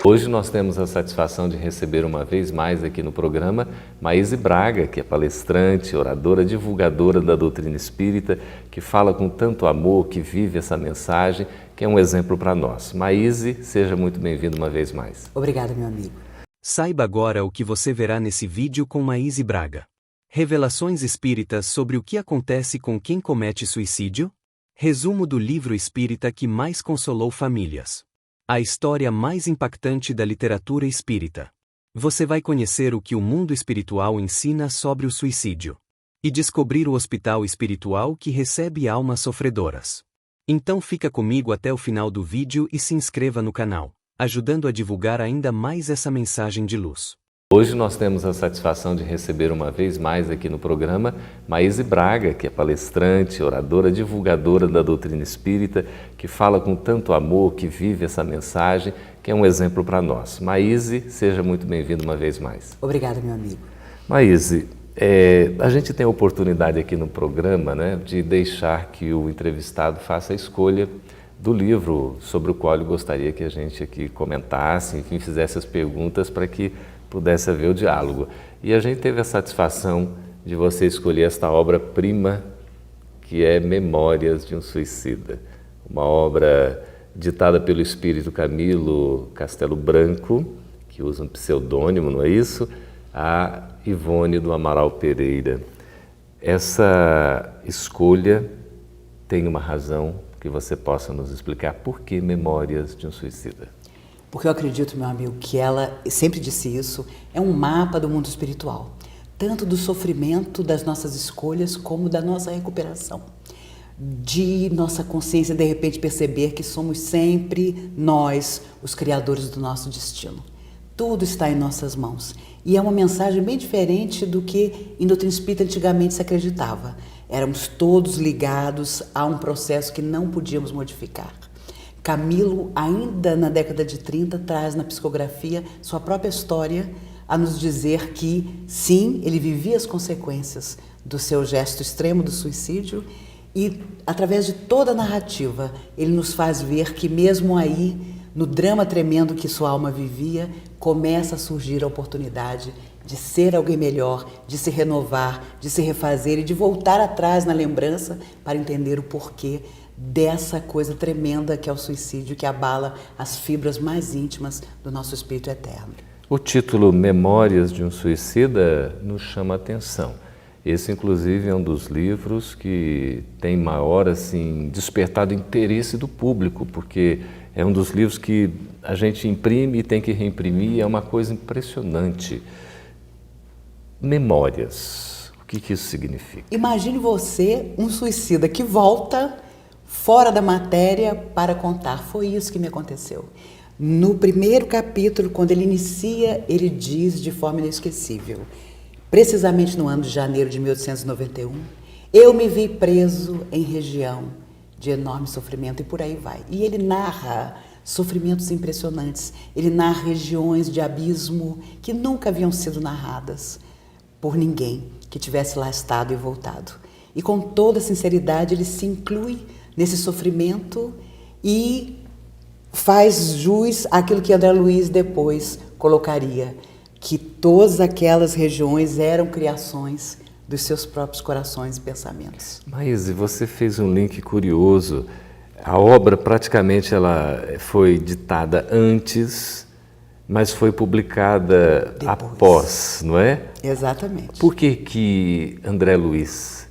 Hoje nós temos a satisfação de receber uma vez mais aqui no programa Maíse Braga, que é palestrante, oradora, divulgadora da doutrina espírita, que fala com tanto amor, que vive essa mensagem, que é um exemplo para nós. Maíse, seja muito bem-vindo uma vez mais. Obrigada, meu amigo. Saiba agora o que você verá nesse vídeo com Maíse Braga. Revelações espíritas sobre o que acontece com quem comete suicídio? Resumo do livro espírita que mais consolou famílias. A história mais impactante da literatura espírita. Você vai conhecer o que o mundo espiritual ensina sobre o suicídio. E descobrir o hospital espiritual que recebe almas sofredoras. Então fica comigo até o final do vídeo e se inscreva no canal, ajudando a divulgar ainda mais essa mensagem de luz. Hoje nós temos a satisfação de receber uma vez mais aqui no programa Maíse Braga, que é palestrante, oradora, divulgadora da doutrina espírita, que fala com tanto amor, que vive essa mensagem, que é um exemplo para nós. Maíse, seja muito bem-vindo uma vez mais. Obrigada, meu amigo. Maíse, a gente tem a oportunidade aqui no programa, né, de deixar que o entrevistado faça a escolha do livro sobre o qual eu gostaria que a gente aqui comentasse, enfim, fizesse as perguntas para que pudesse haver o diálogo. E a gente teve a satisfação de você escolher esta obra-prima, que é Memórias de um Suicida. Uma obra ditada pelo espírito Camilo Castelo Branco, que usa um pseudônimo, não é isso? A Ivone do Amaral Pereira. Essa escolha tem uma razão que você possa nos explicar por que Memórias de um Suicida? Porque eu acredito, meu amigo, que ela, sempre disse isso, é um mapa do mundo espiritual. Tanto do sofrimento das nossas escolhas, como da nossa recuperação. De nossa consciência, de repente, perceber que somos sempre nós, os criadores do nosso destino. Tudo está em nossas mãos. E é uma mensagem bem diferente do que em doutrina espírita antigamente se acreditava. Éramos todos ligados a um processo que não podíamos modificar. Camilo, ainda na década de 30, traz na psicografia sua própria história a nos dizer que, sim, ele vivia as consequências do seu gesto extremo do suicídio e, através de toda a narrativa, ele nos faz ver que mesmo aí, no drama tremendo que sua alma vivia, começa a surgir a oportunidade de ser alguém melhor, de se renovar, de se refazer e de voltar atrás na lembrança para entender o porquê dessa coisa tremenda que é o suicídio, que abala as fibras mais íntimas do nosso espírito eterno. O título Memórias de um Suicida nos chama a atenção. Esse, inclusive, é um dos livros que tem maior, assim, despertado interesse do público, porque é um dos livros que a gente imprime e tem que reimprimir, é uma coisa impressionante. Memórias, o que isso significa? Imagine você, um suicida que volta fora da matéria para contar. Foi isso que me aconteceu. No primeiro capítulo, quando ele inicia, ele diz de forma inesquecível, precisamente no ano de janeiro de 1891, eu me vi preso em região de enorme sofrimento e por aí vai. E ele narra sofrimentos impressionantes, ele narra regiões de abismo que nunca haviam sido narradas por ninguém que tivesse lá estado e voltado. E com toda sinceridade ele se inclui nesse sofrimento e faz jus àquilo que André Luiz depois colocaria, que todas aquelas regiões eram criações dos seus próprios corações e pensamentos. Maíse, você fez um link curioso. A obra praticamente ela foi ditada antes, mas foi publicada depois, após, não é? Exatamente. Por que André Luiz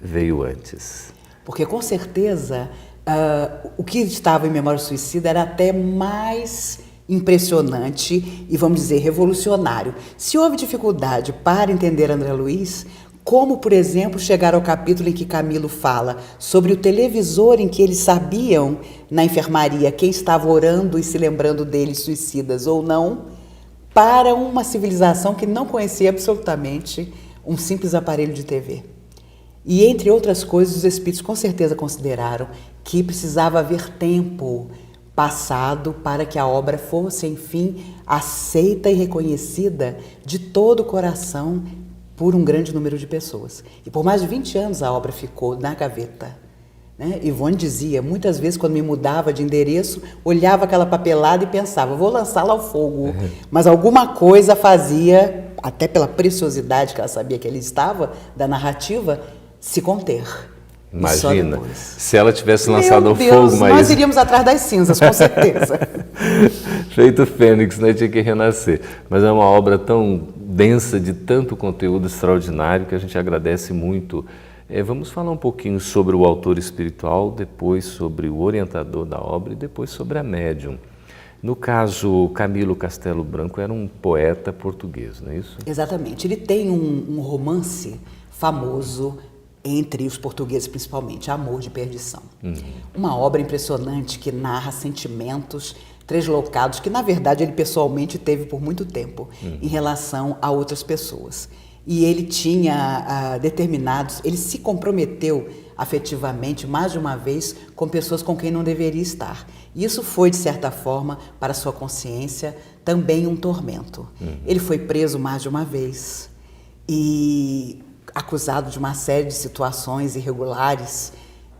veio antes? Porque, com certeza, o que estava em Memória Suicida era até mais impressionante e, vamos dizer, revolucionário. Se houve dificuldade para entender André Luiz, como, por exemplo, chegar ao capítulo em que Camilo fala sobre o televisor em que eles sabiam, na enfermaria, quem estava orando e se lembrando deles, suicidas ou não, para uma civilização que não conhecia absolutamente um simples aparelho de TV. E, entre outras coisas, os espíritos com certeza consideraram que precisava haver tempo passado para que a obra fosse, enfim, aceita e reconhecida de todo o coração por um grande número de pessoas. E por mais de 20 anos a obra ficou na gaveta Né? Ivone dizia, muitas vezes quando me mudava de endereço, olhava aquela papelada e pensava, vou lançá-la ao fogo. Mas alguma coisa fazia, até pela preciosidade que ela sabia que ele estava, da narrativa, se conter. Imagina, se ela tivesse lançado ao fogo, mas nós iríamos atrás das cinzas, com certeza. Feito Fênix, né? Tinha que renascer. Mas é uma obra tão densa, de tanto conteúdo extraordinário, que a gente agradece muito. Vamos falar um pouquinho sobre o autor espiritual, depois sobre o orientador da obra e depois sobre a médium. No caso, Camilo Castelo Branco era um poeta português, não é isso? Exatamente. Ele tem um romance famoso, entre os portugueses principalmente, Amor de Perdição. Uma obra impressionante que narra sentimentos translocados que, na verdade, ele pessoalmente teve por muito tempo em relação a outras pessoas. E ele tinha ele se comprometeu afetivamente mais de uma vez com pessoas com quem não deveria estar. E isso foi, de certa forma, para sua consciência, também um tormento. Ele foi preso mais de uma vez e acusado de uma série de situações irregulares,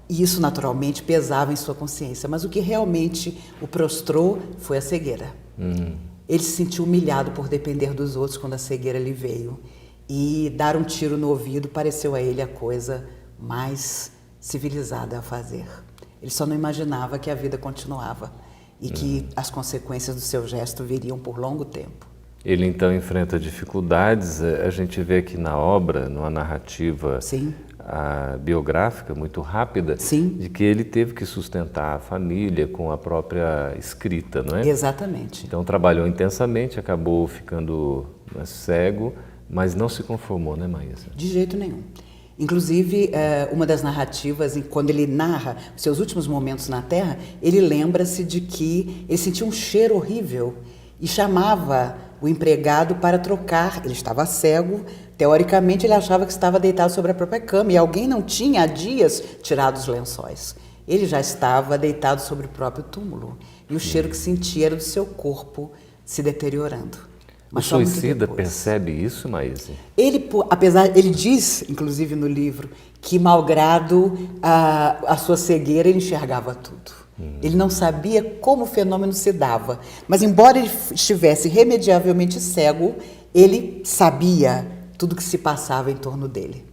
e isso naturalmente pesava em sua consciência, mas o que realmente o prostrou foi a cegueira. Ele se sentiu humilhado por depender dos outros quando a cegueira lhe veio, e dar um tiro no ouvido pareceu a ele a coisa mais civilizada a fazer. Ele só não imaginava que a vida continuava e que as consequências do seu gesto viriam por longo tempo. Ele então enfrenta dificuldades, a gente vê aqui na obra, numa narrativa biográfica muito rápida, de que ele teve que sustentar a família com a própria escrita, não é? Exatamente. Então trabalhou intensamente, acabou ficando cego, mas não se conformou, né, Maísa? De jeito nenhum. Inclusive, uma das narrativas, quando ele narra os seus últimos momentos na Terra, ele lembra-se de que ele sentia um cheiro horrível e chamava o empregado para trocar. Ele estava cego, teoricamente ele achava que estava deitado sobre a própria cama e alguém não tinha há dias tirado os lençóis. Ele já estava deitado sobre o próprio túmulo e o cheiro que sentia era do seu corpo se deteriorando. O suicida percebe isso, Maísa? Ele diz, inclusive no livro, que malgrado a sua cegueira, ele enxergava tudo. Ele não sabia como o fenômeno se dava, mas embora ele estivesse irremediavelmente cego, ele sabia tudo que se passava em torno dele.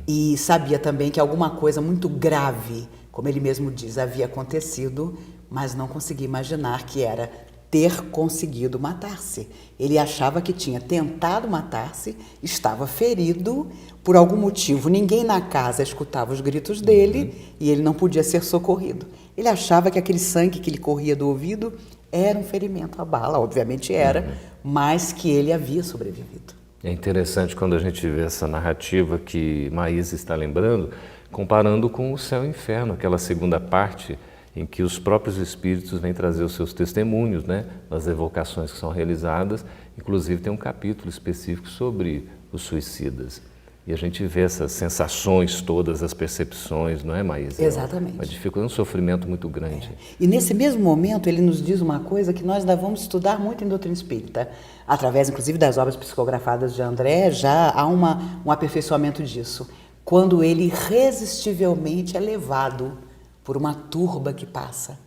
E sabia também que alguma coisa muito grave, como ele mesmo diz, havia acontecido, mas não conseguia imaginar que era ter conseguido matar-se. Ele achava que tinha tentado matar-se, estava ferido por algum motivo. Ninguém na casa escutava os gritos dele e ele não podia ser socorrido. Ele achava que aquele sangue que lhe corria do ouvido era um ferimento à bala, obviamente era, mas que ele havia sobrevivido. É interessante quando a gente vê essa narrativa que Maísa está lembrando, comparando com o céu e o inferno, aquela segunda parte em que os próprios espíritos vêm trazer os seus testemunhos, né, nas evocações que são realizadas. Inclusive tem um capítulo específico sobre os suicidas. E a gente vê essas sensações todas, as percepções, não é, Maísa? Exatamente. Uma dificuldade, um sofrimento muito grande. E nesse mesmo momento ele nos diz uma coisa que nós ainda vamos estudar muito em doutrina espírita. Através, inclusive, das obras psicografadas de André, já há um aperfeiçoamento disso. Quando ele irresistivelmente é levado por uma turba que passa.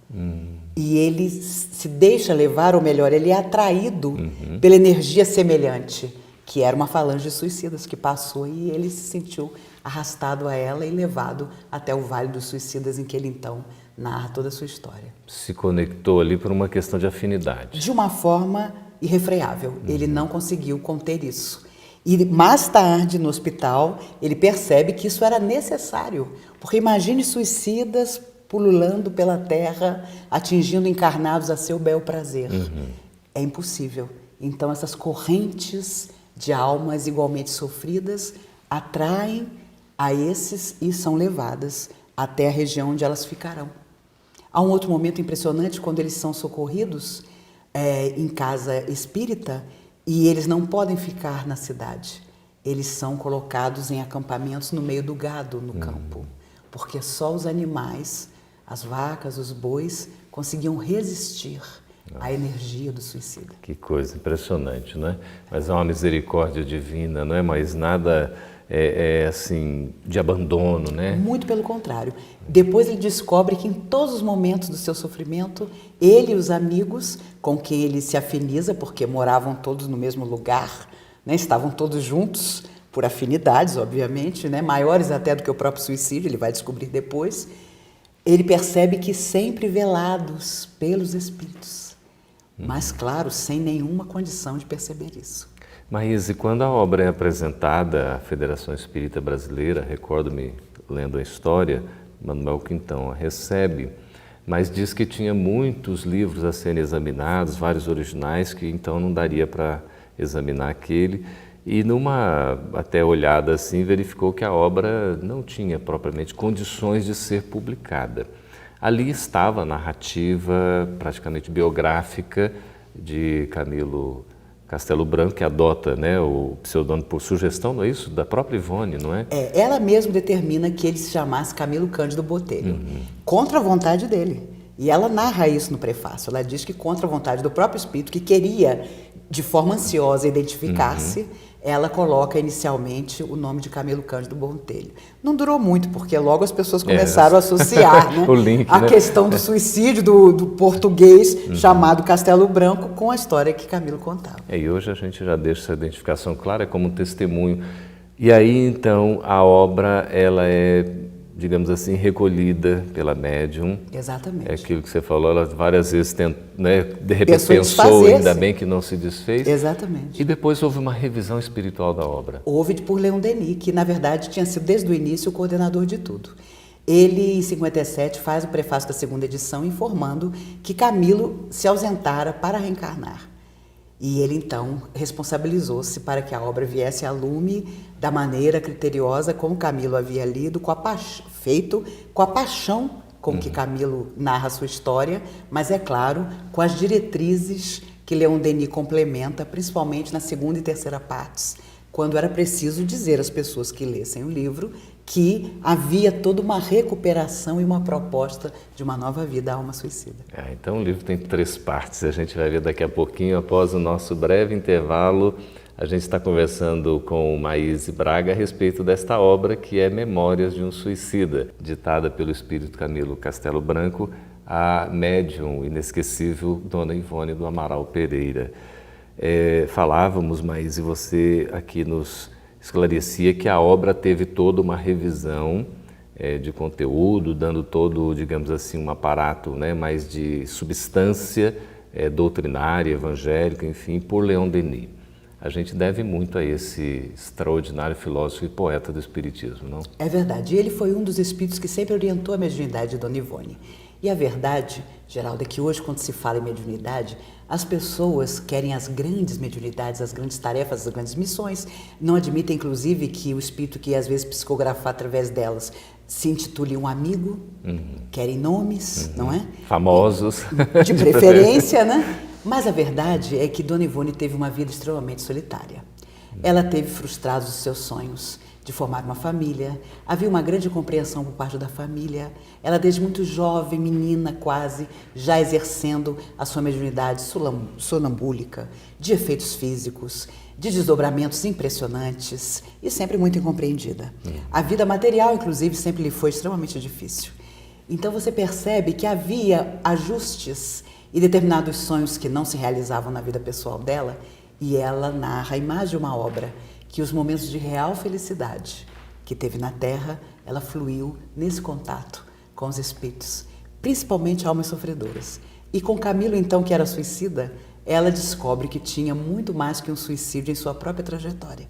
E ele se deixa levar, ou melhor, ele é atraído pela energia semelhante, que era uma falange de suicidas que passou e ele se sentiu arrastado a ela e levado até o Vale dos Suicidas, em que ele então narra toda a sua história. Se conectou ali por uma questão de afinidade. De uma forma irrefreável. Ele não conseguiu conter isso. E mais tarde, no hospital, ele percebe que isso era necessário. Porque imagine suicidas pululando pela terra, atingindo encarnados a seu bel prazer. É impossível. Então, essas correntes de almas igualmente sofridas atraem a esses e são levadas até a região onde elas ficarão. Há um outro momento impressionante quando eles são socorridos em casa espírita e eles não podem ficar na cidade. Eles são colocados em acampamentos no meio do gado, no campo, porque só os animais, as vacas, os bois, conseguiam resistir à energia do suicida. Que coisa impressionante, não é? Mas é uma misericórdia divina, não é? Mas nada assim, de abandono, né? Muito pelo contrário. Depois ele descobre que em todos os momentos do seu sofrimento, ele e os amigos com quem ele se afiniza, porque moravam todos no mesmo lugar, né? Estavam todos juntos, por afinidades, obviamente, né? Maiores até do que o próprio suicídio, ele vai descobrir depois. Ele percebe que sempre velados pelos espíritos, mas, claro, sem nenhuma condição de perceber isso. Maíse, quando a obra é apresentada à Federação Espírita Brasileira, recordo-me lendo a história, Manuel Quintão a recebe, mas diz que tinha muitos livros a serem examinados, vários originais, que então não daria para examinar aquele. E numa até olhada assim, verificou que a obra não tinha propriamente condições de ser publicada. Ali estava a narrativa praticamente biográfica de Camilo Castelo Branco, que adota, né, o pseudônimo por sugestão, não é isso? Da própria Ivone, não é? Ela mesma determina que ele se chamasse Camilo Cândido Botelho, contra a vontade dele. E ela narra isso no prefácio. Ela diz que contra a vontade do próprio espírito, que queria, de forma ansiosa, identificar-se, ela coloca inicialmente o nome de Camilo Cândido Botelho. Não durou muito, porque logo as pessoas começaram a associar, né, o link, a né? questão do suicídio do português chamado Castelo Branco com a história que Camilo contava. E hoje a gente já deixa essa identificação clara como um testemunho. E aí, então, a obra, ela é, digamos assim, recolhida pela médium. Exatamente. É aquilo que você falou, ela várias vezes né, de repente Pensou em pensou, desfazer-se. ainda bem que não se desfez. Exatamente. E depois houve uma revisão espiritual da obra. Houve por Leon Denis, que na verdade tinha sido desde o início o coordenador de tudo. Ele, em 57, faz o prefácio da segunda edição informando que Camilo se ausentara para reencarnar. E ele, então, responsabilizou-se para que a obra viesse a lume da maneira criteriosa como Camilo havia lido, feito com a paixão com que Camilo narra a sua história, mas, é claro, com as diretrizes que Leon Denis complementa, principalmente na segunda e terceira partes, quando era preciso dizer às pessoas que lessem o livro que havia toda uma recuperação e uma proposta de uma nova vida à alma suicida. Então o livro tem 3 partes, a gente vai ver daqui a pouquinho, após o nosso breve intervalo. A gente está conversando com Maíse Braga a respeito desta obra que é Memórias de um Suicida, ditada pelo espírito Camilo Castelo Branco, a médium inesquecível Dona Ivone do Amaral Pereira. Falávamos, Maíse, você aqui nos esclarecia que a obra teve toda uma revisão de conteúdo, dando todo, digamos assim, um aparato, né, mais de substância doutrinária, evangélica, enfim, por Leon Denis. A gente deve muito a esse extraordinário filósofo e poeta do Espiritismo, não? É verdade. Ele foi um dos espíritos que sempre orientou a mediunidade de Dona Ivone. E a verdade, Geraldo, é que hoje, quando se fala em mediunidade, as pessoas querem as grandes mediunidades, as grandes tarefas, as grandes missões. Não admitem, inclusive, que o espírito que às vezes psicografa através delas se intitule um amigo, querem nomes, não é? Famosos. De preferência, né? Mas a verdade é que Dona Ivone teve uma vida extremamente solitária. Ela teve frustrados os seus sonhos de formar uma família, havia uma grande compreensão por parte da família. Ela, desde muito jovem, menina quase, já exercendo a sua mediunidade sonambúlica, de efeitos físicos, de desdobramentos impressionantes e sempre muito incompreendida. A vida material, inclusive, sempre lhe foi extremamente difícil. Então você percebe que havia ajustes e determinados sonhos que não se realizavam na vida pessoal dela, e ela narra em mais de uma obra que os momentos de real felicidade que teve na Terra, ela fluiu nesse contato com os espíritos, principalmente almas sofredoras. E com Camilo, então, que era suicida, ela descobre que tinha muito mais que um suicídio em sua própria trajetória.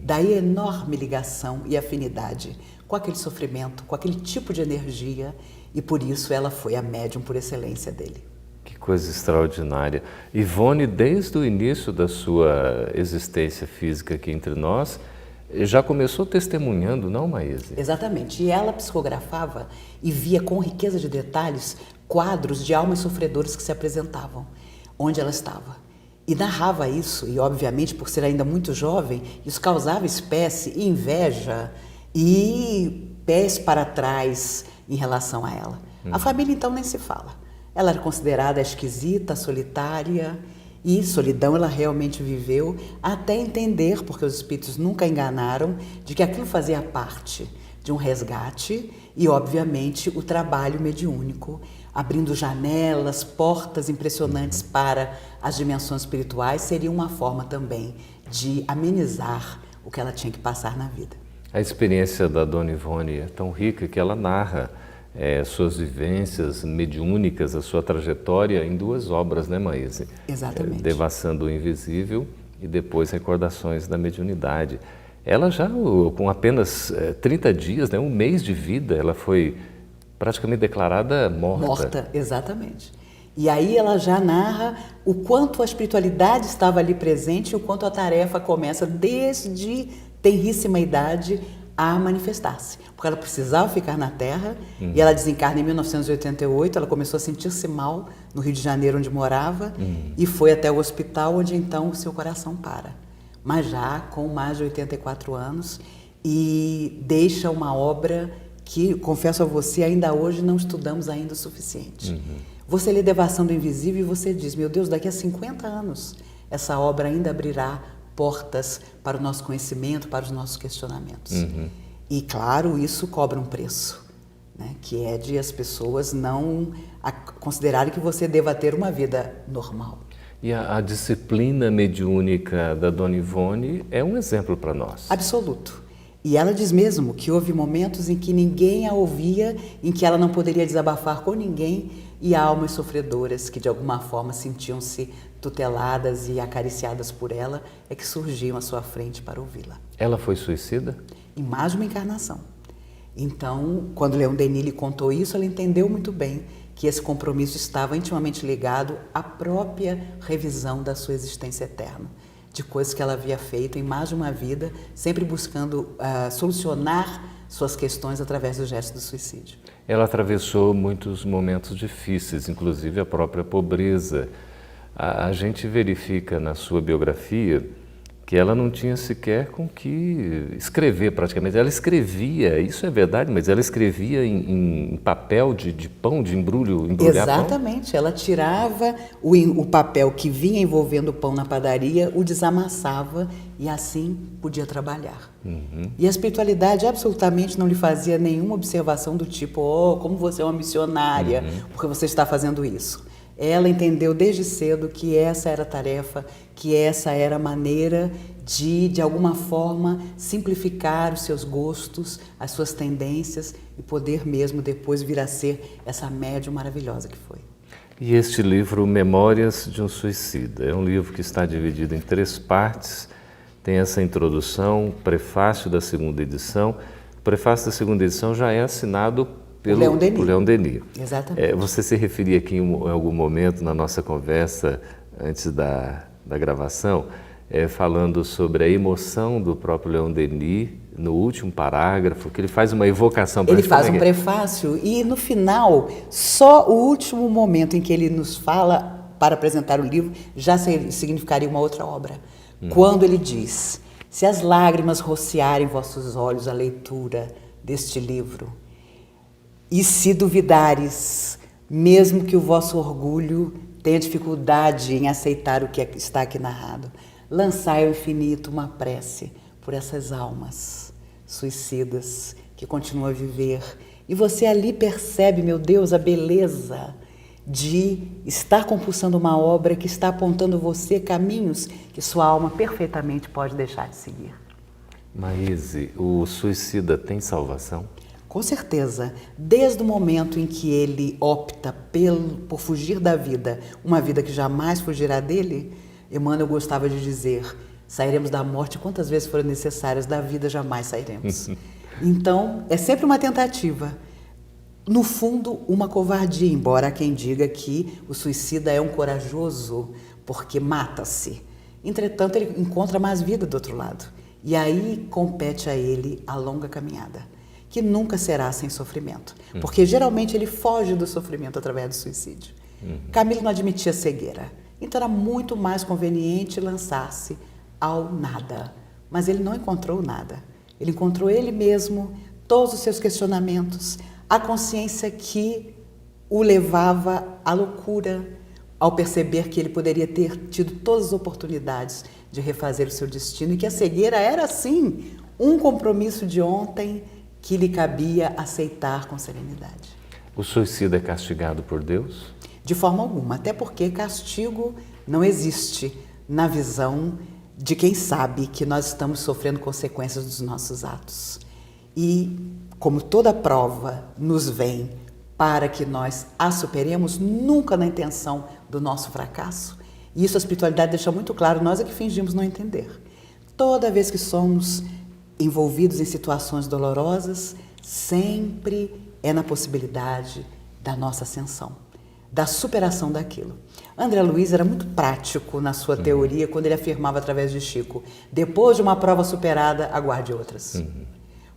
Daí a enorme ligação e afinidade com aquele sofrimento, com aquele tipo de energia, e por isso ela foi a médium por excelência dele. Que coisa extraordinária. Ivone, desde o início da sua existência física aqui entre nós, já começou testemunhando, não, Maíse? Exatamente. E ela psicografava e via com riqueza de detalhes quadros de almas sofredoras que se apresentavam, onde ela estava. E narrava isso, e obviamente, por ser ainda muito jovem, isso causava espécie e inveja e pés para trás em relação a ela. A família, então, nem se fala. Ela era considerada esquisita, solitária, E solidão ela realmente viveu até entender, porque os espíritos nunca enganaram, de que aquilo fazia parte de um resgate e, obviamente, o trabalho mediúnico, abrindo janelas, portas impressionantes para as dimensões espirituais, seria uma forma também de amenizar o que ela tinha que passar na vida. A experiência da Dona Ivone é tão rica que ela narra suas vivências mediúnicas, a sua trajetória em 2 obras, né, Maíse? Exatamente. Devassando o Invisível e depois Recordações da Mediunidade. Ela já, com apenas 30 dias, né, um mês de vida, ela foi praticamente declarada morta. Morta, exatamente. E aí ela já narra o quanto a espiritualidade estava ali presente e o quanto a tarefa começa desde tenríssima idade a manifestar-se. Porque ela precisava ficar na Terra e ela desencarna em 1988, ela começou a sentir-se mal no Rio de Janeiro, onde morava, e foi até o hospital, onde então o seu coração para. Mas já com mais de 84 anos e deixa uma obra que, confesso a você, ainda hoje não estudamos ainda o suficiente. Você lê Devassando do Invisível e você diz, meu Deus, daqui a 50 anos essa obra ainda abrirá portas para o nosso conhecimento, para os nossos questionamentos. E, claro, isso cobra um preço, né? Que é de as pessoas não considerarem que você deva ter uma vida normal. E a disciplina mediúnica da Dona Ivone é um exemplo para nós. Absoluto. E ela diz mesmo que houve momentos em que ninguém a ouvia, em que ela não poderia desabafar com ninguém, e almas sofredoras que de alguma forma sentiam-se tuteladas e acariciadas por ela, é que surgiam à sua frente para ouvi-la. Ela foi suicida? Em mais de uma encarnação. Então, quando Leon Denis lhe contou isso, ela entendeu muito bem que esse compromisso estava intimamente ligado à própria revisão da sua existência eterna, de coisas que ela havia feito em mais de uma vida, sempre buscando solucionar suas questões através do gesto do suicídio. Ela atravessou muitos momentos difíceis, inclusive a própria pobreza. A gente verifica na sua biografia que ela não tinha sequer com que escrever praticamente. Ela escrevia, isso é verdade, mas ela escrevia em papel de pão, de embrulhar Exatamente, ela tirava o papel que vinha envolvendo o pão na padaria, o desamassava e assim podia trabalhar. E a espiritualidade absolutamente não lhe fazia nenhuma observação do tipo, como você é uma missionária, porque você está fazendo isso. Ela entendeu desde cedo que essa era a tarefa, que essa era a maneira de alguma forma, simplificar os seus gostos, as suas tendências e poder mesmo depois vir a ser essa médium maravilhosa que foi. E este livro, Memórias de um Suicida, é um livro que está dividido em 3 partes, tem essa introdução, o prefácio da 2ª edição. O prefácio da 2ª edição já é assinado por Leon Denis. Exatamente. Você se referia aqui em algum momento na nossa conversa, antes da gravação, falando sobre a emoção do próprio Leon Denis no último parágrafo, que ele faz uma evocação. Ele faz um prefácio e no final, só o último momento em que ele nos fala para apresentar o livro já significaria uma outra obra. Quando ele diz, se as lágrimas rociarem vossos olhos à leitura deste livro, e se duvidares, mesmo que o vosso orgulho tenha dificuldade em aceitar o que está aqui narrado, lançai ao infinito uma prece por essas almas suicidas que continuam a viver. E você ali percebe, meu Deus, a beleza de estar compulsando uma obra que está apontando você caminhos que sua alma perfeitamente pode deixar de seguir. Maíse, o suicida tem salvação? Com certeza, desde o momento em que ele opta por fugir da vida, uma vida que jamais fugirá dele, Emmanuel gostava de dizer, sairemos da morte quantas vezes forem necessárias, da vida jamais sairemos. Então, é sempre uma tentativa. No fundo, uma covardia, embora há quem diga que o suicida é um corajoso porque mata-se. Entretanto, ele encontra mais vida do outro lado. E aí compete a ele a longa caminhada, que nunca será sem sofrimento, porque geralmente ele foge do sofrimento através do suicídio. Camilo não admitia cegueira, então era muito mais conveniente lançar-se ao nada, mas ele não encontrou nada. Ele encontrou ele mesmo, todos os seus questionamentos, a consciência que o levava à loucura, ao perceber que ele poderia ter tido todas as oportunidades de refazer o seu destino e que a cegueira era, sim, um compromisso de ontem que lhe cabia aceitar com serenidade. O suicida é castigado por Deus? De forma alguma, até porque castigo não existe na visão de quem sabe que nós estamos sofrendo consequências dos nossos atos. E, como toda prova nos vem para que nós a superemos, nunca na intenção do nosso fracasso, e isso a espiritualidade deixa muito claro, nós é que fingimos não entender. Toda vez que somos envolvidos em situações dolorosas, sempre é na possibilidade da nossa ascensão, da superação daquilo. André Luiz era muito prático na sua teoria quando ele afirmava através de Chico, depois de uma prova superada, aguarde outras.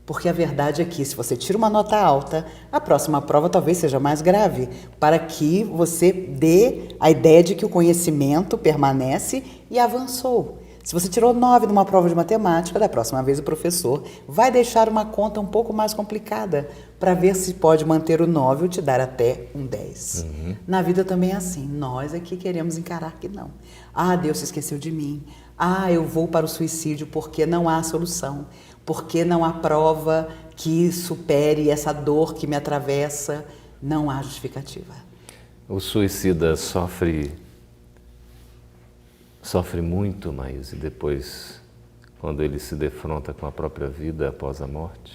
Porque a verdade é que se você tira uma nota alta, a próxima prova talvez seja mais grave, para que você dê a ideia de que o conhecimento permanece e avançou. Se você tirou 9 numa prova de matemática, da próxima vez o professor vai deixar uma conta um pouco mais complicada para ver se pode manter o 9 ou te dar até um 10. Na vida também é assim, nós é que queremos encarar que não. Ah, Deus se esqueceu de mim. Ah, eu vou para o suicídio porque não há solução, porque não há prova que supere essa dor que me atravessa, não há justificativa. O suicida sofre muito, Maíse, depois, quando ele se defronta com a própria vida após a morte?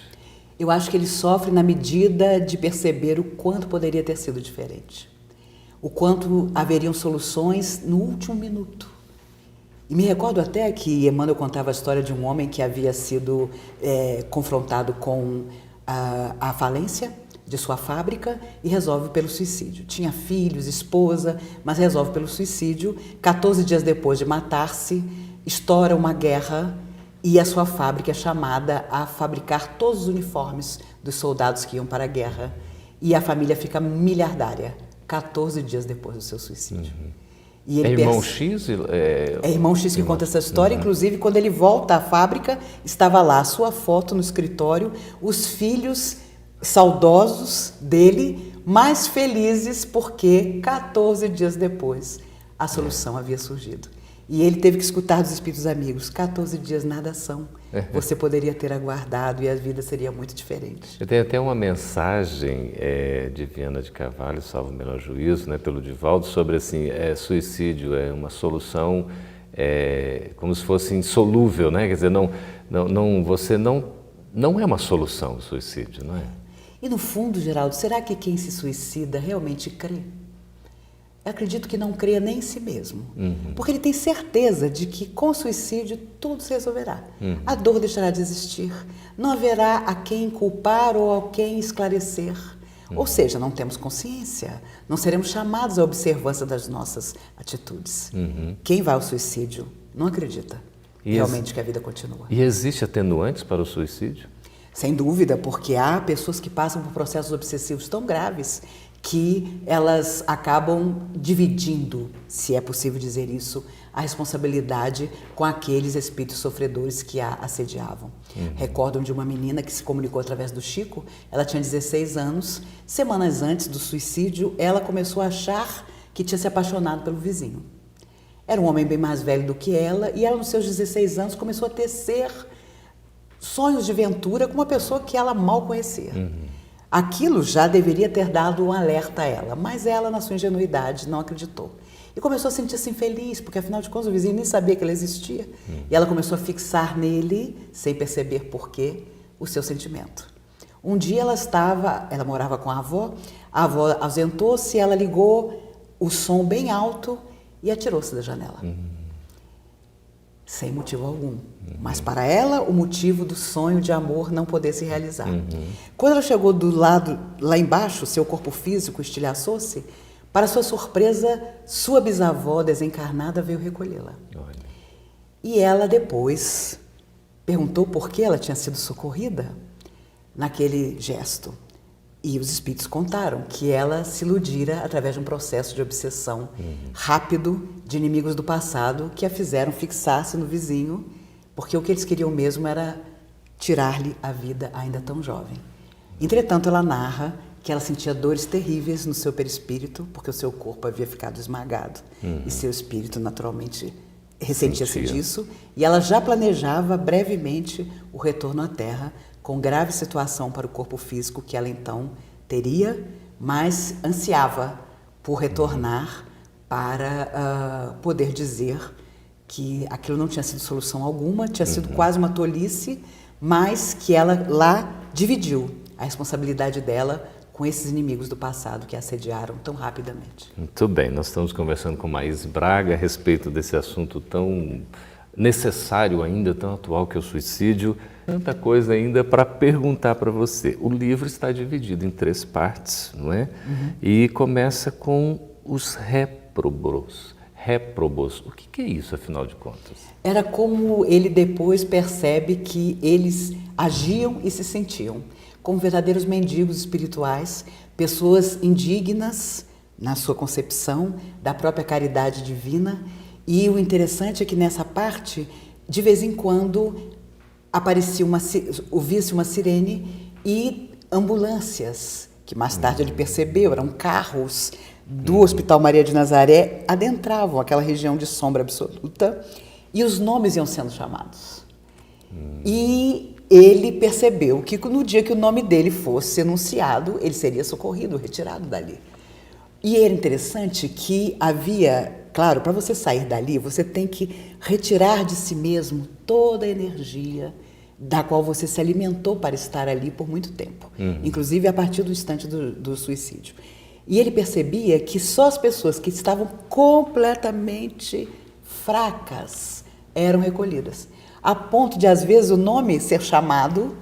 Eu acho que ele sofre na medida de perceber o quanto poderia ter sido diferente. O quanto haveriam soluções no último minuto. E me recordo até que Emmanuel contava a história de um homem que havia sido confrontado com a falência de sua fábrica e resolve pelo suicídio. Tinha filhos, esposa, mas resolve pelo suicídio. 14 dias depois de matar-se, estoura uma guerra e a sua fábrica é chamada a fabricar todos os uniformes dos soldados que iam para a guerra. E a família fica miliardária, 14 dias depois do seu suicídio. E ele Irmão X? É Irmão X que conta essa história. Inclusive, quando ele volta à fábrica, estava lá a sua foto no escritório, os filhos saudosos dele, mais felizes porque 14 dias depois a solução havia surgido. E ele teve que escutar dos espíritos amigos, 14 dias nada são, você poderia ter aguardado e a vida seria muito diferente. Tem até uma mensagem de Viana de Carvalho, salvo o melhor juízo, né, pelo Divaldo, sobre assim, suicídio é uma solução como se fosse insolúvel, né? Quer dizer, você não é uma solução o suicídio, não é? E no fundo, Geraldo, será que quem se suicida realmente crê? Eu acredito que não crê nem em si mesmo. Porque ele tem certeza de que com o suicídio tudo se resolverá. A dor deixará de existir. Não haverá a quem culpar ou a quem esclarecer. Ou seja, não temos consciência. Não seremos chamados à observância das nossas atitudes. Quem vai ao suicídio não acredita realmente que a vida continua. E existe atenuantes para o suicídio? Sem dúvida, porque há pessoas que passam por processos obsessivos tão graves que elas acabam dividindo, se é possível dizer isso, a responsabilidade com aqueles espíritos sofredores que a assediavam. Recordam de uma menina que se comunicou através do Chico, ela tinha 16 anos, semanas antes do suicídio, ela começou a achar que tinha se apaixonado pelo vizinho. Era um homem bem mais velho do que ela e ela, nos seus 16 anos, começou a tecer sonhos de aventura com uma pessoa que ela mal conhecia. Aquilo já deveria ter dado um alerta a ela, mas ela, na sua ingenuidade, não acreditou. E começou a sentir-se infeliz, porque afinal de contas o vizinho nem sabia que ela existia. E ela começou a fixar nele, sem perceber por quê, o seu sentimento. Um dia ela morava com a avó ausentou-se, ela ligou o som bem alto e atirou-se da janela. Sem motivo algum. Mas para ela, o motivo do sonho de amor não poder se realizar. Quando ela chegou do lado, lá embaixo, seu corpo físico estilhaçou-se, para sua surpresa, sua bisavó desencarnada veio recolhê-la. E ela depois perguntou por que ela tinha sido socorrida naquele gesto. E os espíritos contaram que ela se iludira através de um processo de obsessão rápido de inimigos do passado que a fizeram fixar-se no vizinho, porque o que eles queriam mesmo era tirar-lhe a vida ainda tão jovem. Entretanto, ela narra que ela sentia dores terríveis no seu perispírito, porque o seu corpo havia ficado esmagado e seu espírito naturalmente ressentia-se disso, e ela já planejava brevemente o retorno à Terra, com grave situação para o corpo físico que ela então teria, mas ansiava por retornar para poder dizer que aquilo não tinha sido solução alguma, tinha sido quase uma tolice, mas que ela lá dividiu a responsabilidade dela com esses inimigos do passado que a assediaram tão rapidamente. Muito bem, nós estamos conversando com Maíse Braga a respeito desse assunto tão necessário ainda, tão atual que é o suicídio. Tanta coisa ainda para perguntar para você. O livro está dividido em 3 partes, não é? E começa com os réprobos. Réprobos, o que é isso, afinal de contas? Era como ele depois percebe que eles agiam e se sentiam como verdadeiros mendigos espirituais, pessoas indignas na sua concepção da própria caridade divina. E o interessante é que nessa parte, de vez em quando, ouvia-se uma sirene e ambulâncias, que mais tarde ele percebeu, eram carros do Hospital Maria de Nazaré, adentravam aquela região de sombra absoluta e os nomes iam sendo chamados. E ele percebeu que no dia que o nome dele fosse enunciado, ele seria socorrido, retirado dali. E era interessante que havia, claro, para você sair dali, você tem que retirar de si mesmo toda a energia da qual você se alimentou para estar ali por muito tempo, inclusive a partir do instante do suicídio. E ele percebia que só as pessoas que estavam completamente fracas eram recolhidas, a ponto de, às vezes, o nome ser chamado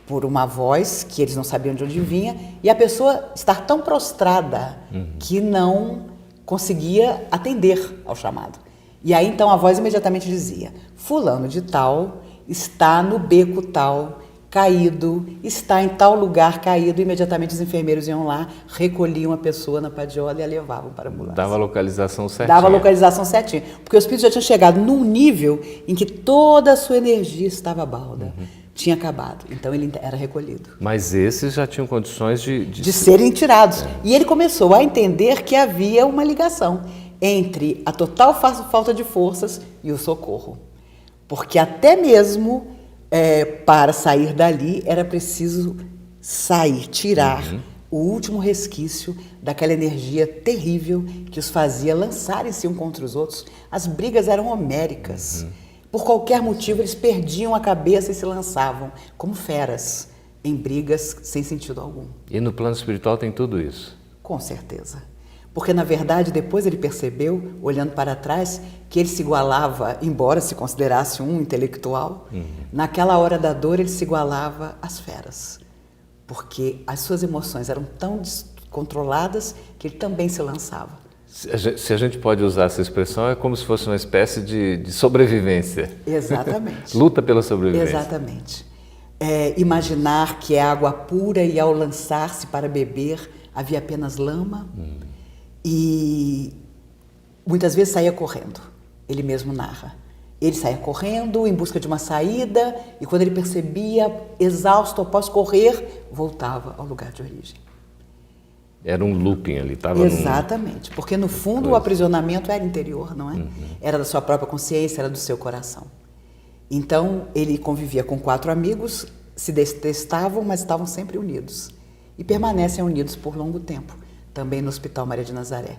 por uma voz que eles não sabiam de onde vinha e a pessoa estar tão prostrada que não conseguia atender ao chamado. E aí, então, a voz imediatamente dizia: fulano de tal está no beco tal, caído, está em tal lugar caído. Imediatamente os enfermeiros iam lá, recolhiam a pessoa na padiola e a levavam para a ambulância. Dava a localização certinha. Dava a localização certinha, porque o espírito já tinha chegado num nível em que toda a sua energia estava balda, tinha acabado, então ele era recolhido. Mas esses já tinham condições de serem tirados. E ele começou a entender que havia uma ligação entre a total falta de forças e o socorro. Porque até mesmo para sair dali era preciso tirar o último resquício daquela energia terrível que os fazia lançarem-se um contra os outros. As brigas eram homéricas. Por qualquer motivo, eles perdiam a cabeça e se lançavam, como feras, em brigas sem sentido algum. E no plano espiritual tem tudo isso? Com certeza. Porque, na verdade, depois ele percebeu, olhando para trás, que ele se igualava, embora se considerasse um intelectual, naquela hora da dor ele se igualava às feras. Porque as suas emoções eram tão descontroladas que ele também se lançava. Se a gente pode usar essa expressão, é como se fosse uma espécie de sobrevivência. Exatamente. Luta pela sobrevivência. Exatamente. Imaginar que é água pura e ao lançar-se para beber havia apenas lama e muitas vezes saía correndo. Ele mesmo narra. Ele saía correndo em busca de uma saída e quando ele percebia, exausto após correr, voltava ao lugar de origem. Era um looping ali, estava Exatamente, porque no fundo o aprisionamento era interior, não é? Era da sua própria consciência, era do seu coração. Então ele convivia com 4 amigos, se detestavam, mas estavam sempre unidos. E permanecem unidos por longo tempo, também no Hospital Maria de Nazaré.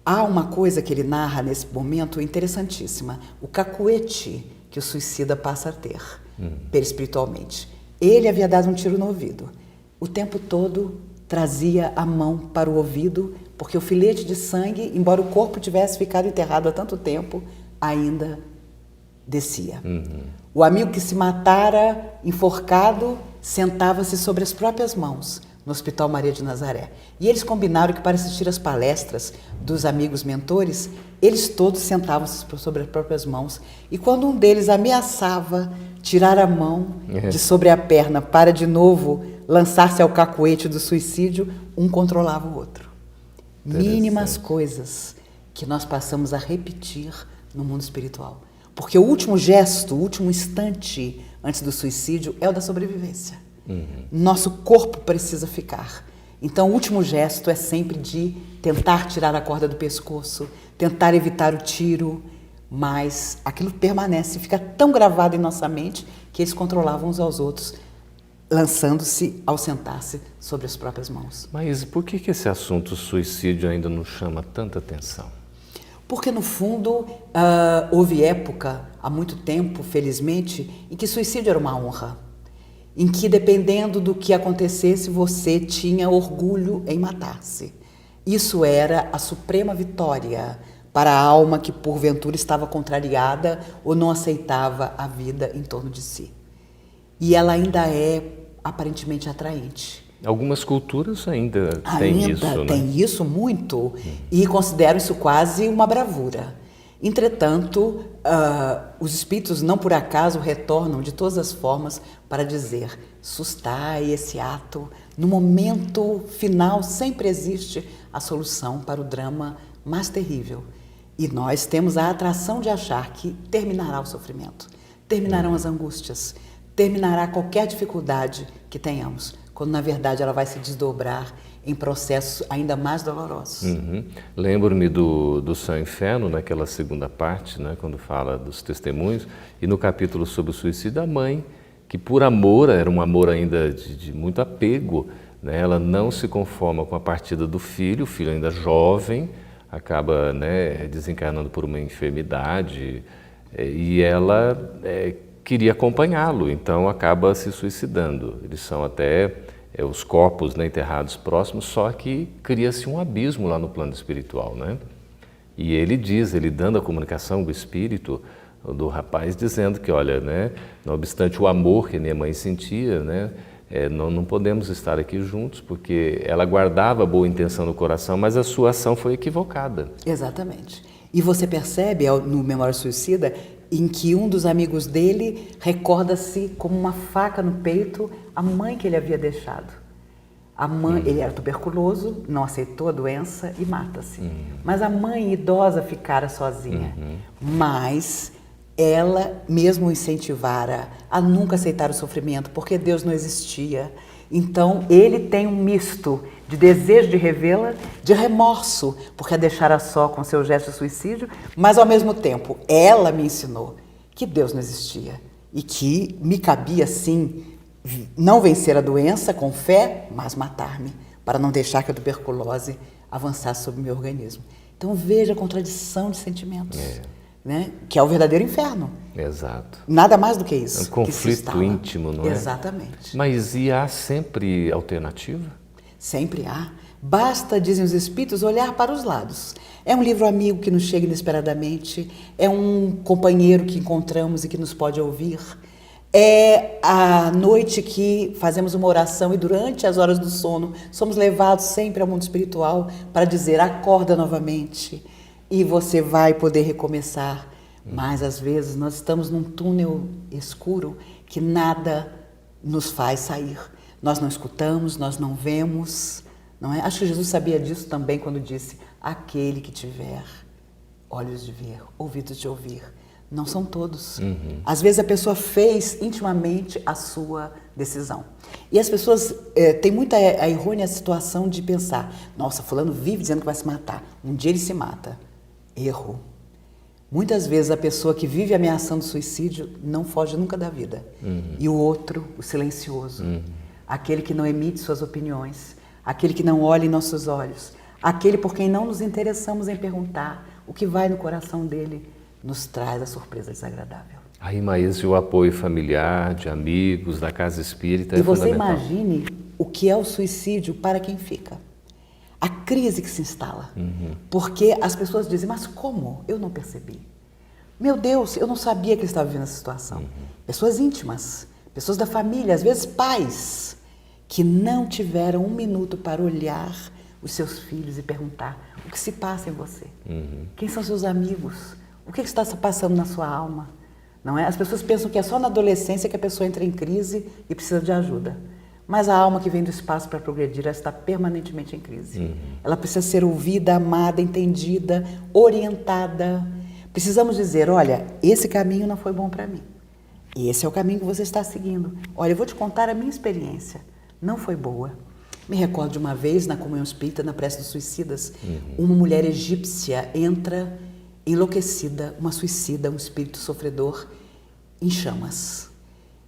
Há uma coisa que ele narra nesse momento interessantíssima, o cacuete que o suicida passa a ter, perispiritualmente. Ele havia dado um tiro no ouvido. O tempo todo trazia a mão para o ouvido, porque o filete de sangue, embora o corpo tivesse ficado enterrado há tanto tempo, ainda descia. O amigo que se matara enforcado sentava-se sobre as próprias mãos no Hospital Maria de Nazaré. E eles combinaram que para assistir às palestras dos amigos mentores, eles todos sentavam-se sobre as próprias mãos. E quando um deles ameaçava tirar a mão de sobre a perna para de novo lançar-se ao cacuete do suicídio, um controlava o outro. Mínimas coisas que nós passamos a repetir no mundo espiritual. Porque o último gesto, o último instante antes do suicídio é o da sobrevivência. Nosso corpo precisa ficar. Então, o último gesto é sempre de tentar tirar a corda do pescoço, tentar evitar o tiro, mas aquilo permanece, fica tão gravado em nossa mente que eles controlavam uns aos outros, lançando-se ao sentar-se sobre as próprias mãos. Mas por que esse assunto suicídio ainda não chama tanta atenção? Porque, no fundo, houve época, há muito tempo, felizmente, em que suicídio era uma honra. Em que, dependendo do que acontecesse, você tinha orgulho em matar-se. Isso era a suprema vitória para a alma que, porventura, estava contrariada ou não aceitava a vida em torno de si. E ela ainda é aparentemente atraente. Algumas culturas ainda têm isso, né? Tem isso muito, e consideram isso quase uma bravura. Entretanto, os espíritos não por acaso retornam de todas as formas para dizer: sustai esse ato, no momento final sempre existe a solução para o drama mais terrível. E nós temos a atração de achar que terminará o sofrimento, terminarão as angústias, terminará qualquer dificuldade que tenhamos, quando na verdade ela vai se desdobrar em processos ainda mais dolorosos. Lembro-me do Céu e Inferno, naquela segunda parte, né, quando fala dos testemunhos, e no capítulo sobre o suicídio, a mãe, que por amor, era um amor ainda de muito apego, né, ela não se conforma com a partida do filho, o filho ainda jovem, acaba, né, desencarnando por uma enfermidade, e ela queria acompanhá-lo, então acaba se suicidando. Eles são até os corpos, né, enterrados próximos, só que cria-se um abismo lá no plano espiritual, né? E ele dando a comunicação do espírito do rapaz, dizendo que, olha, né, não obstante o amor que minha mãe sentia, né, não podemos estar aqui juntos, porque ela guardava boa intenção no coração, mas a sua ação foi equivocada. Exatamente. E você percebe no Memória Suicida em que um dos amigos dele recorda-se como uma faca no peito a mãe que ele havia deixado. A mãe, ele era tuberculoso, não aceitou a doença e mata-se. Mas a mãe idosa ficara sozinha. Mas ela mesmo o incentivara a nunca aceitar o sofrimento, porque Deus não existia. Então, ele tem um misto de desejo de revê-la, de remorso, porque a deixara só com seu gesto de suicídio, mas, ao mesmo tempo, ela me ensinou que Deus não existia e que me cabia, sim, não vencer a doença com fé, mas matar-me, para não deixar que a tuberculose avançasse sobre o meu organismo. Então, veja a contradição de sentimentos. Né? Que é o verdadeiro inferno. Exato. Nada mais do que isso. É um conflito íntimo, não é? Exatamente. Mas e há sempre alternativa? Sempre há. Basta, dizem os espíritos, olhar para os lados. É um livro amigo que nos chega inesperadamente, é um companheiro que encontramos e que nos pode ouvir, é a noite que fazemos uma oração e durante as horas do sono somos levados sempre ao mundo espiritual para dizer: acorda novamente. E você vai poder recomeçar. Mas, às vezes, nós estamos num túnel escuro que nada nos faz sair. Nós não escutamos, nós não vemos. Não é? Acho que Jesus sabia disso também quando disse: aquele que tiver olhos de ver, ouvidos de ouvir. Não são todos. Às vezes a pessoa fez intimamente a sua decisão. E as pessoas têm muita a errônea situação de pensar: nossa, fulano vive dizendo que vai se matar. Um dia ele se mata. Erro. Muitas vezes a pessoa que vive ameaçando suicídio não foge nunca da vida. E o outro, o silencioso, aquele que não emite suas opiniões, aquele que não olha em nossos olhos, aquele por quem não nos interessamos em perguntar o que vai no coração dele, nos traz a surpresa desagradável. Aí, mas o apoio familiar, de amigos, da casa espírita E é você fundamental. imagine o que é o suicídio para quem fica. A crise que se instala. Porque as pessoas dizem: mas como? Eu não percebi. Meu Deus, eu não sabia que ele estava vivendo essa situação. Pessoas íntimas, pessoas da família, às vezes pais, que não tiveram um minuto para olhar os seus filhos e perguntar: o que se passa em você? Quem são seus amigos? O que está se passando na sua alma? Não é? As pessoas pensam que é só na adolescência que a pessoa entra em crise e precisa de ajuda. Mas a alma que vem do espaço para progredir, ela está permanentemente em crise. Ela precisa ser ouvida, amada, entendida, orientada. Precisamos dizer: olha, esse caminho não foi bom para mim. Esse é o caminho que você está seguindo. Olha, eu vou te contar a minha experiência. Não foi boa. Me recordo de uma vez, na comunhão espírita, na prece dos suicidas, uma mulher egípcia entra enlouquecida, uma suicida, um espírito sofredor, em chamas.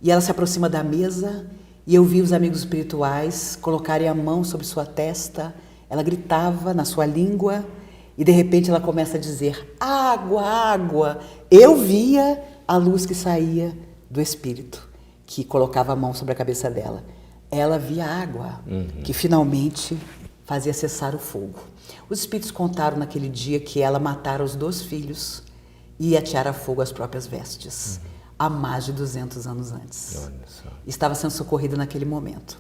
E ela se aproxima da mesa e eu vi os amigos espirituais colocarem a mão sobre sua testa. Ela gritava na sua língua e de repente ela começa a dizer: água, água. Eu via a luz que saía do espírito, que colocava a mão sobre a cabeça dela. Ela via água, que finalmente fazia cessar o fogo. Os espíritos contaram naquele dia que ela matara os 2 filhos e ateara a fogo as próprias vestes, há mais de 200 anos antes. Olha só. Estava sendo socorrida naquele momento.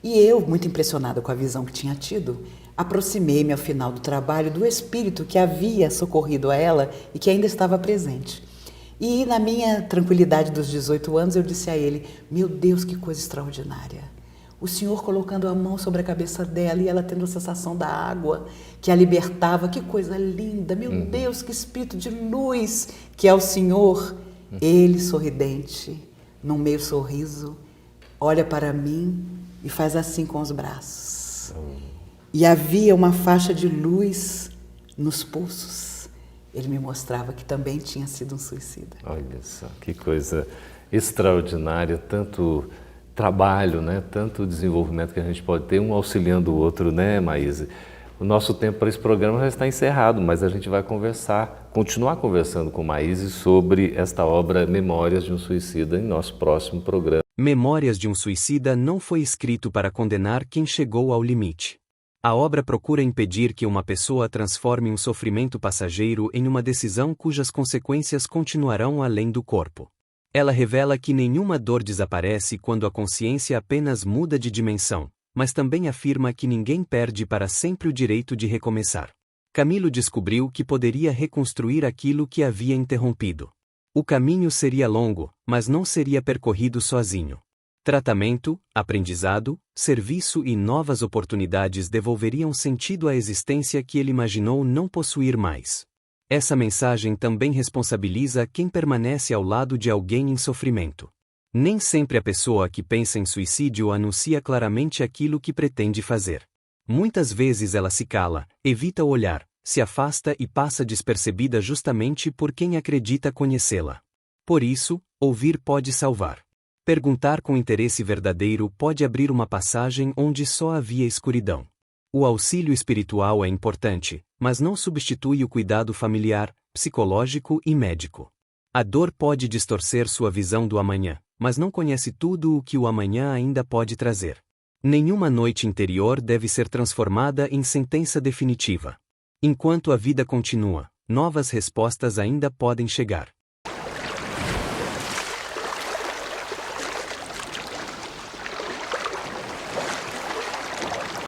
E eu, muito impressionada com a visão que tinha tido, aproximei-me ao final do trabalho do espírito que havia socorrido a ela e que ainda estava presente. E na minha tranquilidade dos 18 anos, eu disse a ele: meu Deus, que coisa extraordinária. O Senhor colocando a mão sobre a cabeça dela e ela tendo a sensação da água que a libertava. Que coisa linda, meu Deus, que espírito de luz que é o Senhor. Ele, sorridente, num meio sorriso, olha para mim e faz assim com os braços. E havia uma faixa de luz nos pulsos. Ele me mostrava que também tinha sido um suicida. Olha só, que coisa extraordinária, tanto trabalho, né? Tanto desenvolvimento que a gente pode ter, um auxiliando o outro, né, Maíse? O nosso tempo para esse programa já está encerrado, mas a gente vai continuar conversando com Maíse sobre esta obra Memórias de um Suicida em nosso próximo programa. Memórias de um Suicida não foi escrito para condenar quem chegou ao limite. A obra procura impedir que uma pessoa transforme um sofrimento passageiro em uma decisão cujas consequências continuarão além do corpo. Ela revela que nenhuma dor desaparece quando a consciência apenas muda de dimensão, mas também afirma que ninguém perde para sempre o direito de recomeçar. Camilo descobriu que poderia reconstruir aquilo que havia interrompido. O caminho seria longo, mas não seria percorrido sozinho. Tratamento, aprendizado, serviço e novas oportunidades devolveriam sentido à existência que ele imaginou não possuir mais. Essa mensagem também responsabiliza quem permanece ao lado de alguém em sofrimento. Nem sempre a pessoa que pensa em suicídio anuncia claramente aquilo que pretende fazer. Muitas vezes ela se cala, evita o olhar, se afasta e passa despercebida justamente por quem acredita conhecê-la. Por isso, ouvir pode salvar. Perguntar com interesse verdadeiro pode abrir uma passagem onde só havia escuridão. O auxílio espiritual é importante, mas não substitui o cuidado familiar, psicológico e médico. A dor pode distorcer sua visão do amanhã, mas não conhece tudo o que o amanhã ainda pode trazer. Nenhuma noite interior deve ser transformada em sentença definitiva. Enquanto a vida continua, novas respostas ainda podem chegar.